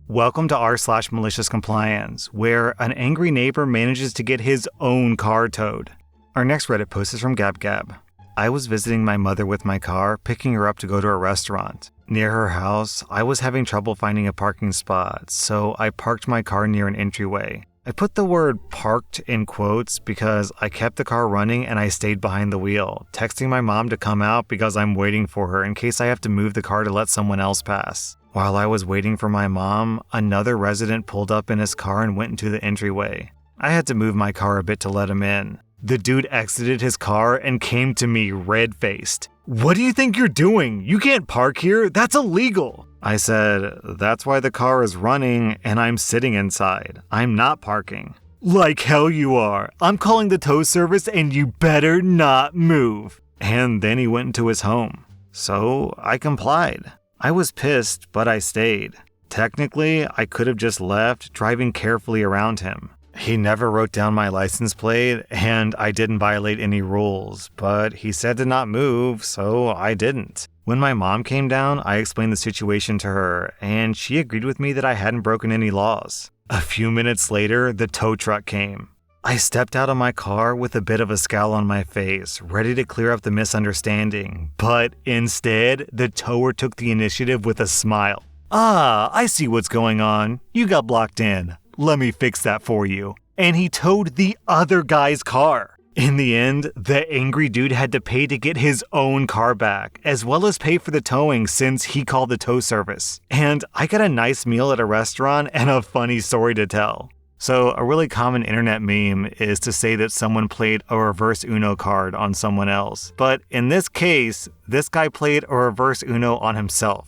Welcome to r/slash malicious compliance, where an angry neighbor manages to get his own car towed. Our next Reddit post is from GabGab. I was visiting my mother with my car, picking her up to go to a restaurant. Near her house, I was having trouble finding a parking spot, so I parked my car near an entryway. I put the word parked in quotes because I kept the car running and I stayed behind the wheel, texting my mom to come out because I'm waiting for her in case I have to move the car to let someone else pass. While I was waiting for my mom, another resident pulled up in his car and went into the entryway. I had to move my car a bit to let him in. The dude exited his car and came to me red-faced. "What do you think you're doing? You can't park here. That's illegal." I said, "That's why the car is running and I'm sitting inside. I'm not parking." "Like hell you are. I'm calling the tow service and you better not move." And then he went into his home. So I complied. I was pissed, but I stayed. Technically, I could have just left, driving carefully around him. He never wrote down my license plate, and I didn't violate any rules, but he said to not move, so I didn't. When my mom came down, I explained the situation to her, and she agreed with me that I hadn't broken any laws. A few minutes later, the tow truck came. I stepped out of my car with a bit of a scowl on my face, ready to clear up the misunderstanding, but instead, the tower took the initiative with a smile. "Ah, I see what's going on. You got blocked in. Let me fix that for you." And he towed the other guy's car. In the end, the angry dude had to pay to get his own car back, as well as pay for the towing since he called the tow service. And I got a nice meal at a restaurant and a funny story to tell. So a really common internet meme is to say that someone played a reverse Uno card on someone else. But in this case, this guy played a reverse Uno on himself.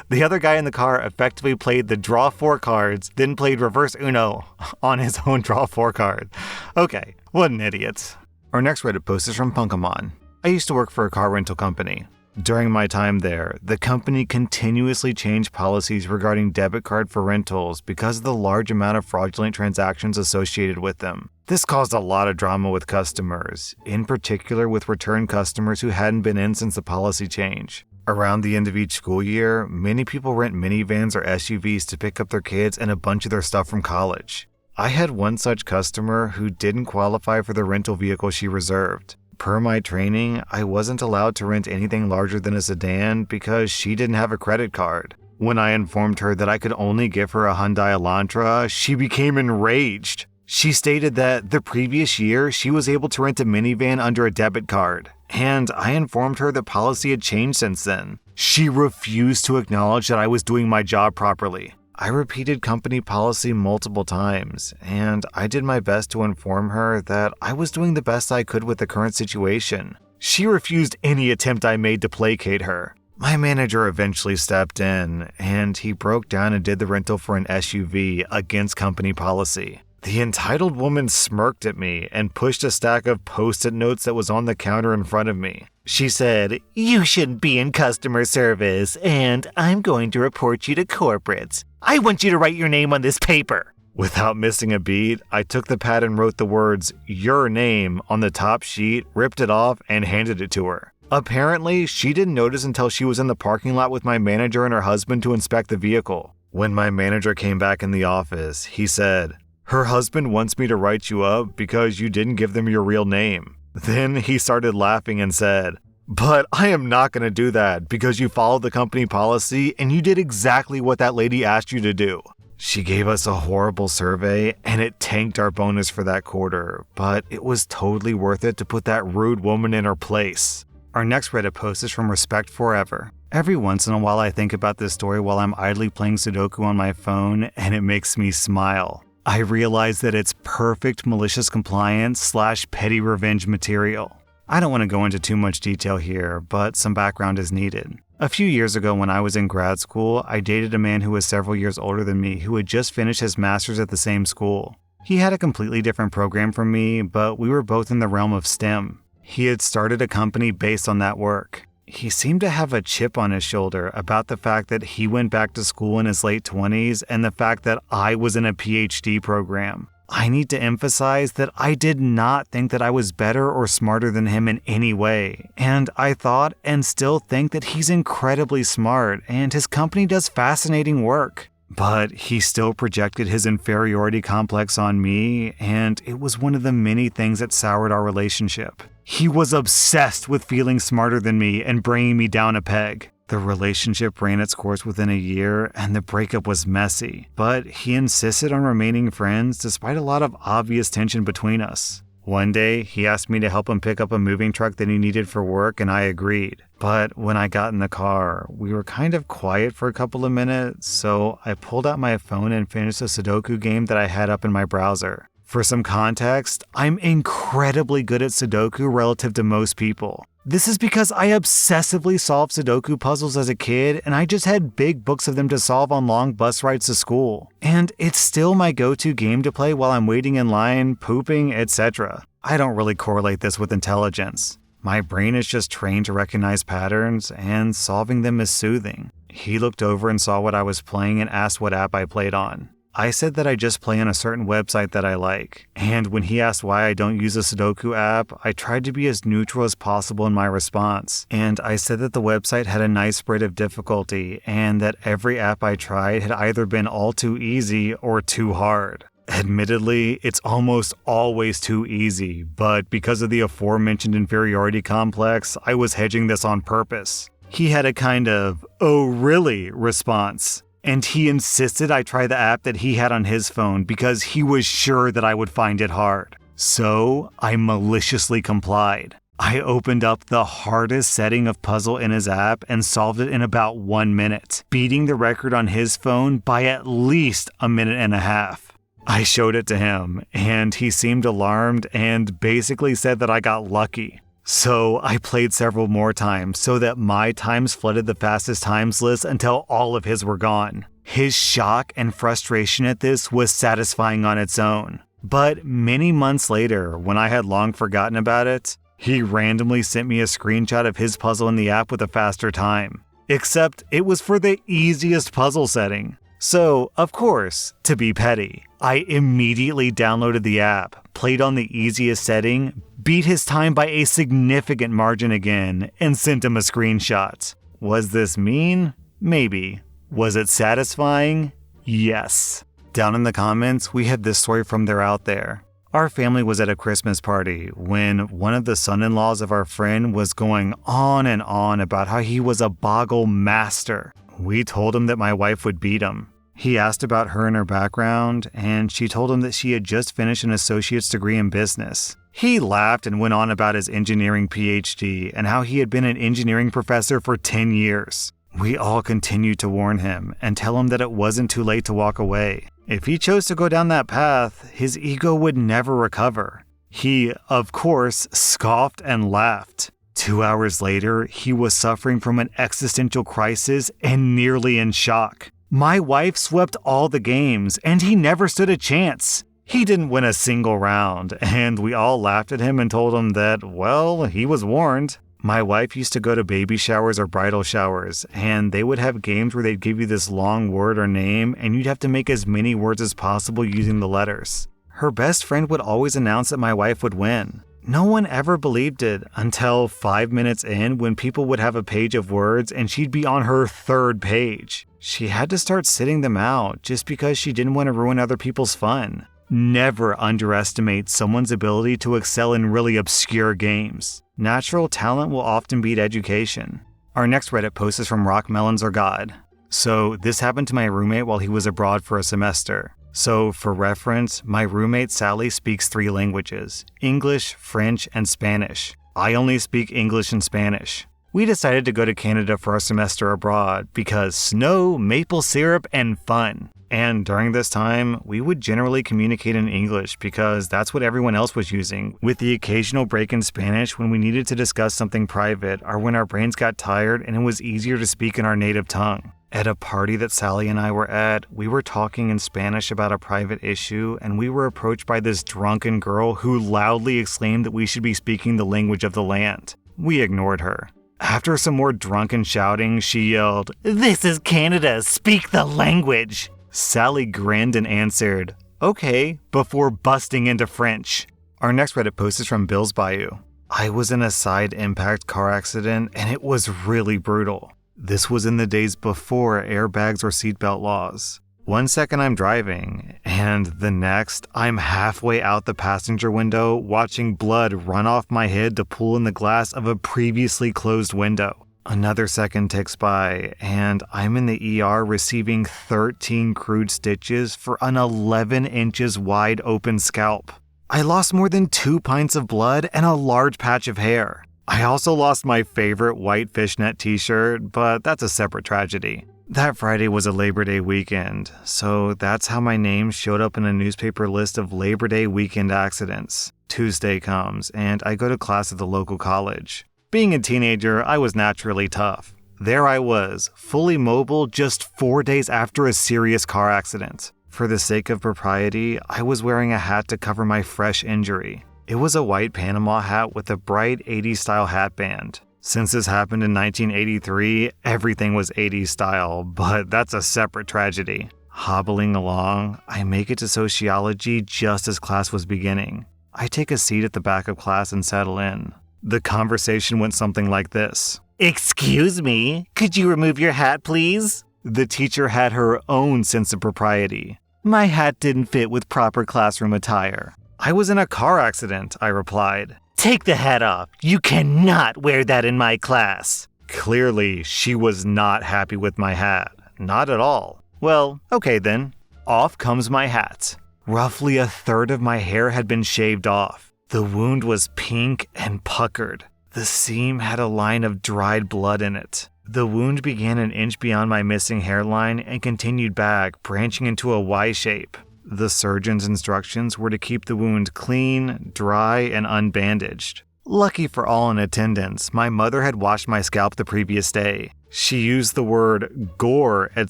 The other guy in the car effectively played the draw 4 cards, then played reverse Uno on his own draw 4 card. Okay, what an idiot. Our next Reddit post is from Punkamon. I used to work for a car rental company. During my time there, the company continuously changed policies regarding debit card for rentals because of the large amount of fraudulent transactions associated with them. This caused a lot of drama with customers, in particular with return customers who hadn't been in since the policy change. Around the end of each school year, many people rent minivans or SUVs to pick up their kids and a bunch of their stuff from college. I had one such customer who didn't qualify for the rental vehicle she reserved. Per my training, I wasn't allowed to rent anything larger than a sedan because she didn't have a credit card. When I informed her that I could only give her a Hyundai Elantra, she became enraged. She stated that the previous year she was able to rent a minivan under a debit card, and I informed her that policy had changed since then. She refused to acknowledge that I was doing my job properly. I repeated company policy multiple times, and I did my best to inform her that I was doing the best I could with the current situation. She refused any attempt I made to placate her. My manager eventually stepped in, and he broke down and did the rental for an SUV against company policy. The entitled woman smirked at me and pushed a stack of Post-it notes that was on the counter in front of me. She said, "You shouldn't be in customer service, and I'm going to report you to corporate. I want you to write your name on this paper." Without missing a beat, I took the pad and wrote the words, "Your name," on the top sheet, ripped it off, and handed it to her. Apparently, she didn't notice until she was in the parking lot with my manager and her husband to inspect the vehicle. When my manager came back in the office, he said, "Her husband wants me to write you up because you didn't give them your real name." Then he started laughing and said, "But I am not going to do that because you followed the company policy and you did exactly what that lady asked you to do." She gave us a horrible survey and it tanked our bonus for that quarter, but it was totally worth it to put that rude woman in her place. Our next Reddit post is from Respect Forever. Every once in a while I think about this story while I'm idly playing Sudoku on my phone and it makes me smile. I realize that it's perfect malicious compliance / petty revenge material. I don't want to go into too much detail here, but some background is needed. A few years ago when I was in grad school, I dated a man who was several years older than me who had just finished his master's at the same school. He had a completely different program from me, but we were both in the realm of STEM. He had started a company based on that work. He seemed to have a chip on his shoulder about the fact that he went back to school in his late 20s and the fact that I was in a PhD program. I need to emphasize that I did not think that I was better or smarter than him in any way, and I thought and still think that he's incredibly smart and his company does fascinating work. But he still projected his inferiority complex on me, and it was one of the many things that soured our relationship. He was obsessed with feeling smarter than me and bringing me down a peg. The relationship ran its course within a year, and the breakup was messy, but he insisted on remaining friends despite a lot of obvious tension between us. One day, he asked me to help him pick up a moving truck that he needed for work, and I agreed. But when I got in the car, we were kind of quiet for a couple of minutes, so I pulled out my phone and finished a Sudoku game that I had up in my browser. For some context, I'm incredibly good at Sudoku relative to most people. This is because I obsessively solved Sudoku puzzles as a kid, and I just had big books of them to solve on long bus rides to school. And it's still my go-to game to play while I'm waiting in line, pooping, etc. I don't really correlate this with intelligence. My brain is just trained to recognize patterns, and solving them is soothing. He looked over and saw what I was playing and asked what app I played on. I said that I just play on a certain website that I like, and when he asked why I don't use a Sudoku app, I tried to be as neutral as possible in my response, and I said that the website had a nice spread of difficulty, and that every app I tried had either been all too easy or too hard. Admittedly, it's almost always too easy, but because of the aforementioned inferiority complex, I was hedging this on purpose. He had a kind of, "Oh really?" response. And he insisted I try the app that he had on his phone because he was sure that I would find it hard. So I maliciously complied. I opened up the hardest setting of puzzle in his app and solved it in about 1 minute, beating the record on his phone by at least a minute and a half. I showed it to him, and he seemed alarmed and basically said that I got lucky. So I played several more times so that my times flooded the fastest times list until all of his were gone. His shock and frustration at this was satisfying on its own. But many months later, when I had long forgotten about it, he randomly sent me a screenshot of his puzzle in the app with a faster time. Except it was for the easiest puzzle setting. So, of course, to be petty, I immediately downloaded the app, played on the easiest setting, beat his time by a significant margin again, and sent him a screenshot. Was this mean? Maybe. Was it satisfying? Yes. Down in the comments, we had this story from They're Out There. Our family was at a Christmas party when one of the son-in-laws of our friend was going on and on about how he was a boggle master. We told him that my wife would beat him. He asked about her and her background, and she told him that she had just finished an associate's degree in business. He laughed and went on about his engineering PhD and how he had been an engineering professor for 10 years. We all continued to warn him and tell him that it wasn't too late to walk away. If he chose to go down that path, his ego would never recover. He, of course, scoffed and laughed. 2 hours later, he was suffering from an existential crisis and nearly in shock. My wife swept all the games, and he never stood a chance. He didn't win a single round, and we all laughed at him and told him that, well, he was warned. My wife used to go to baby showers or bridal showers, and they would have games where they'd give you this long word or name, and you'd have to make as many words as possible using the letters. Her best friend would always announce that my wife would win. No one ever believed it until 5 minutes in when people would have a page of words and she'd be on her third page. She had to start sitting them out just because she didn't want to ruin other people's fun. Never underestimate someone's ability to excel in really obscure games. Natural talent will often beat education. Our next Reddit post is from Rock Melons or God. So this happened to my roommate while he was abroad for a semester. So for reference, my roommate Sally speaks 3 languages: English, French, and Spanish. I only speak English and Spanish. We decided to go to Canada for our semester abroad because snow, maple syrup, and fun. And during this time, we would generally communicate in English because that's what everyone else was using, with the occasional break in Spanish when we needed to discuss something private or when our brains got tired and it was easier to speak in our native tongue. At a party that Sally and I were at, we were talking in Spanish about a private issue, and we were approached by this drunken girl who loudly exclaimed that we should be speaking the language of the land. We ignored her. After some more drunken shouting, she yelled, "This is Canada, speak the language!" Sally grinned and answered, "Okay," before busting into French. Our next Reddit post is from Bill's Bayou. I was in a side impact car accident, and it was really brutal. This was in the days before airbags or seatbelt laws. One second I'm driving, and the next I'm halfway out the passenger window watching blood run off my head to pool in the glass of a previously closed window. Another second ticks by, and I'm in the ER receiving 13 crude stitches for an 11 inches wide open scalp. I lost more than 2 pints of blood and a large patch of hair. I also lost my favorite white fishnet t-shirt, but that's a separate tragedy. That Friday was a Labor Day weekend, so that's how my name showed up in a newspaper list of Labor Day weekend accidents. Tuesday comes, and I go to class at the local college. Being a teenager, I was naturally tough. There I was, fully mobile just 4 days after a serious car accident. For the sake of propriety, I was wearing a hat to cover my fresh injury. It was a white Panama hat with a bright 80s style hat band. Since this happened in 1983, everything was 80s style, but that's a separate tragedy. Hobbling along, I make it to sociology just as class was beginning. I take a seat at the back of class and settle in. The conversation went something like this. "Excuse me, could you remove your hat, please?" The teacher had her own sense of propriety. "My hat didn't fit with proper classroom attire." "I was in a car accident," I replied. "Take the hat off. You cannot wear that in my class." Clearly, she was not happy with my hat. Not at all. Well, okay then. Off comes my hat. Roughly a third of my hair had been shaved off. The wound was pink and puckered. The seam had a line of dried blood in it. The wound began an inch beyond my missing hairline and continued back, branching into a Y shape. The surgeon's instructions were to keep the wound clean, dry, and unbandaged. Lucky for all in attendance, my mother had washed my scalp the previous day. She used the word gore at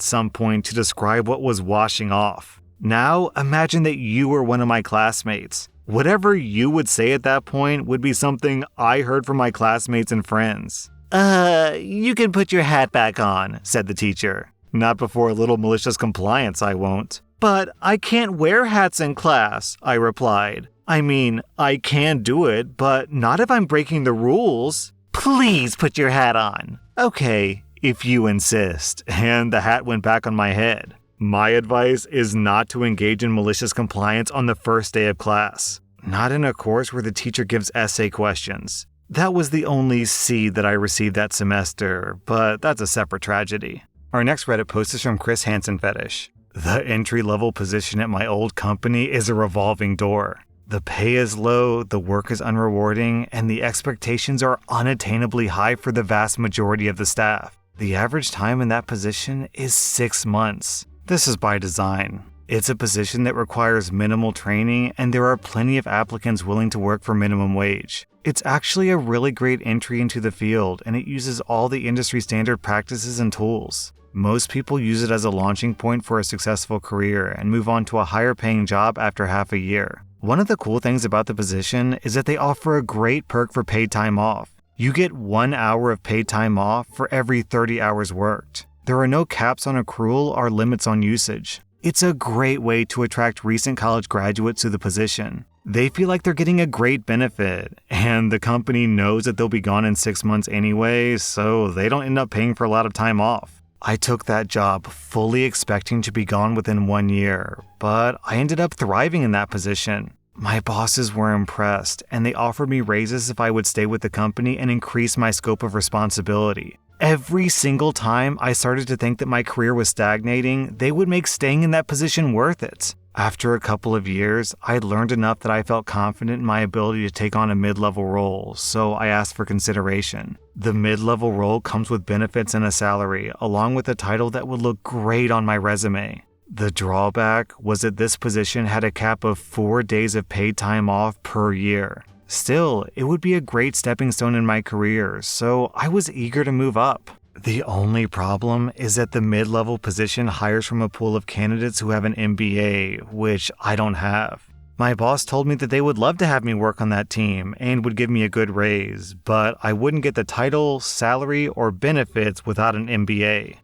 some point to describe what was washing off. Now, imagine that you were one of my classmates. Whatever you would say at that point would be something I heard from my classmates and friends. You can put your hat back on," said the teacher. "Not before a little malicious compliance, I won't." "But I can't wear hats in class," I replied. "I mean, I can do it, but not if I'm breaking the rules." "Please put your hat on." "Okay, if you insist," and the hat went back on my head. My advice is not to engage in malicious compliance on the first day of class. Not in a course where the teacher gives essay questions. That was the only C that I received that semester, but that's a separate tragedy. Our next Reddit post is from Chris Hansen Fetish. "The entry-level position at my old company is a revolving door. The pay is low, the work is unrewarding, and the expectations are unattainably high for the vast majority of the staff. The average time in that position is 6 months. This is by design. It's a position that requires minimal training, and there are plenty of applicants willing to work for minimum wage. It's actually a really great entry into the field, and it uses all the industry standard practices and tools. Most people use it as a launching point for a successful career and move on to a higher paying job after half a year. One of the cool things about the position is that they offer a great perk for paid time off. You get 1 hour of paid time off for every 30 hours worked. There are no caps on accrual or limits on usage. It's a great way to attract recent college graduates to the position. They feel like they're getting a great benefit, and the company knows that they'll be gone in 6 months anyway, so they don't end up paying for a lot of time off. I took that job fully expecting to be gone within 1 year, but I ended up thriving in that position. My bosses were impressed, and they offered me raises if I would stay with the company and increase my scope of responsibility. Every single time I started to think that my career was stagnating, they would make staying in that position worth it. After a couple of years, I'd learned enough that I felt confident in my ability to take on a mid-level role, so I asked for consideration. The mid-level role comes with benefits and a salary, along with a title that would look great on my resume. The drawback was that this position had a cap of 4 days of paid time off per year. Still, it would be a great stepping stone in my career, so I was eager to move up. The only problem is that the mid-level position hires from a pool of candidates who have an MBA, which I don't have. My boss told me that they would love to have me work on that team and would give me a good raise, but I wouldn't get the title, salary, or benefits without an MBA.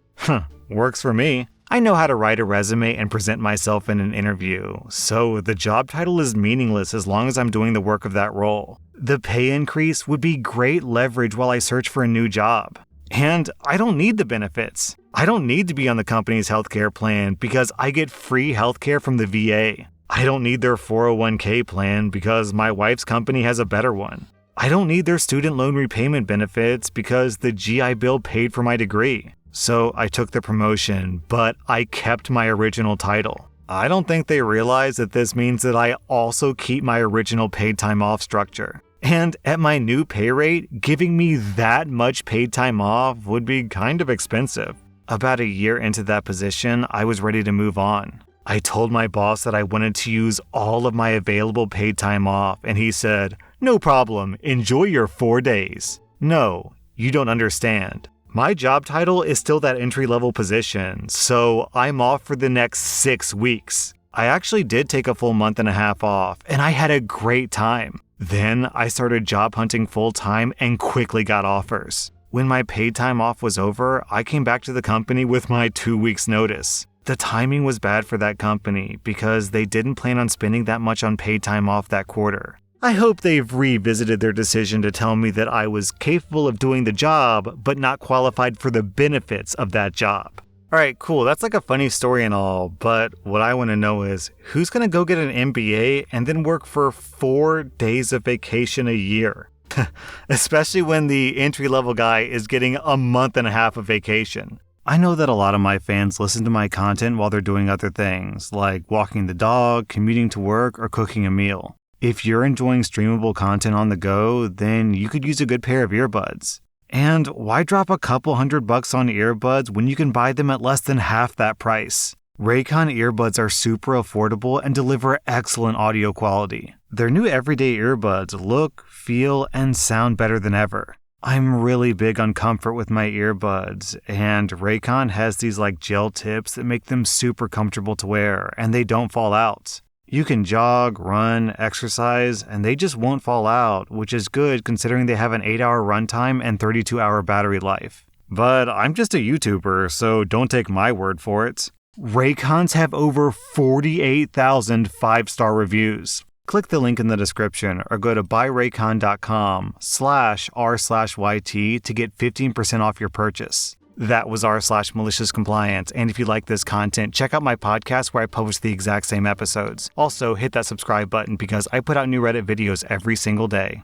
Works for me. I know how to write a resume and present myself in an interview, so the job title is meaningless as long as I'm doing the work of that role. The pay increase would be great leverage while I search for a new job. And I don't need the benefits. I don't need to be on the company's healthcare plan because I get free healthcare from the VA. I don't need their 401k plan because my wife's company has a better one. I don't need their student loan repayment benefits because the GI Bill paid for my degree. So I took the promotion, but I kept my original title. I don't think they realize that this means that I also keep my original paid time off structure. And at my new pay rate, giving me that much paid time off would be kind of expensive. About a year into that position, I was ready to move on. I told my boss that I wanted to use all of my available paid time off, and he said, "No problem, enjoy your 4 days." No, you don't understand. My job title is still that entry-level position, so I'm off for the next 6 weeks. I actually did take a full month and a half off, and I had a great time. Then I started job hunting full-time and quickly got offers. When my paid time off was over, I came back to the company with my 2 weeks notice. The timing was bad for that company because they didn't plan on spending that much on paid time off that quarter. I hope they've revisited their decision to tell me that I was capable of doing the job, but not qualified for the benefits of that job. Alright, cool, that's like a funny story and all, but what I want to know is, who's gonna go get an MBA and then work for 4 days of vacation a year? Especially when the entry-level guy is getting a month and a half of vacation. I know that a lot of my fans listen to my content while they're doing other things, like walking the dog, commuting to work, or cooking a meal. If you're enjoying streamable content on the go, then you could use a good pair of earbuds. And why drop a couple $100 on earbuds when you can buy them at less than half that price? Raycon earbuds are super affordable and deliver excellent audio quality. Their new everyday earbuds look, feel, and sound better than ever. I'm really big on comfort with my earbuds, and Raycon has these like gel tips that make them super comfortable to wear, and they don't fall out. You can jog, run, exercise, and they just won't fall out, which is good considering they have an 8-hour runtime and 32-hour battery life. But I'm just a YouTuber, so don't take my word for it. Raycons have over 48,000 5-star reviews. Click the link in the description or go to buyraycon.com/r/YT to get 15% off your purchase. That was r/Maliciouscompliance, and if you like this content, check out my podcast where I publish the exact same episodes. Also, hit that subscribe button because I put out new Reddit videos every single day.